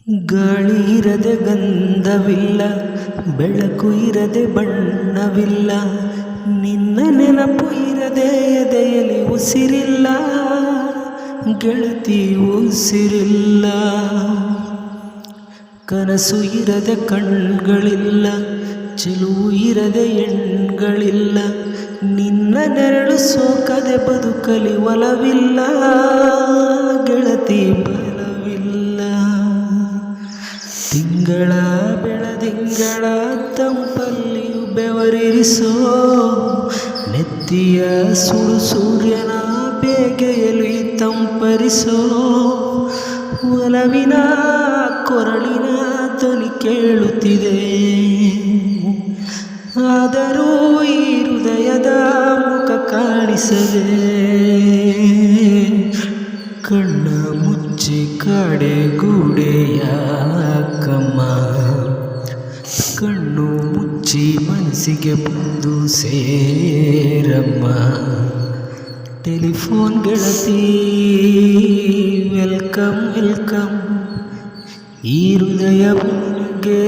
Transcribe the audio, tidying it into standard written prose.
ಗಾಳಿ ಇರದೆ ಗಂಧವಿಲ್ಲ, ಬೆಳಕು ಇರದೆ ಬಣ್ಣವಿಲ್ಲ, ನಿನ್ನ ನೆನಪು ಇರದೆ ಎದೆಯಲ್ಲಿ ಉಸಿರಿಲ್ಲ, ಗೆಳತಿ ಉಸಿರಿಲ್ಲ. ಕನಸು ಇರದೆ ಕಣ್ಗಳಿಲ್ಲ, ಚೆಲುವು ಇರದೆ ಹೆಣ್ಗಳಿಲ್ಲ, ನಿನ್ನ ನೆರಳು ಸೋಕದೆ ಬದುಕಲಿ ಒಲವಿಲ್ಲ, ಗೆಳತಿ ಬಲವಿಲ್ಲ. ತಿಂಗಳ ಬೆಳದಿಂಗಳ ತಂಪಲ್ಲಿಯೂ ಬೆವರಿರಿಸೋ, ನೆತ್ತಿಯ ಸುಡು ಸೂರ್ಯನ ಬೇಗೆಯಲ್ಲಿ ತಂಪರಿಸೋ, ಒಲವಿನ ಕೊರಳಿನ ಧ್ವನಿ ಕೇಳುತ್ತಿದೆ. ಆದರೂ ಈ ಹೃದಯದ ಮುಖ ಕಾಣಿಸದೆ, ಕಣ್ಣ ಮುಚ್ಚಿ ಕಡೆಗೂಡೆ ಯಾಕಮ್ಮ, ಕಣ್ಣು ಮುಚ್ಚಿ ಮನಸ್ಸಿಗೆ ಬಂದು ಸೇರಮ್ಮ. ಟೆಲಿಫೋನ್ ಗೆಳತಿ ವೆಲ್ಕಮ್ ವೆಲ್ಕಮ್, ಈ ಹೃದಯ ನಿನಗೆ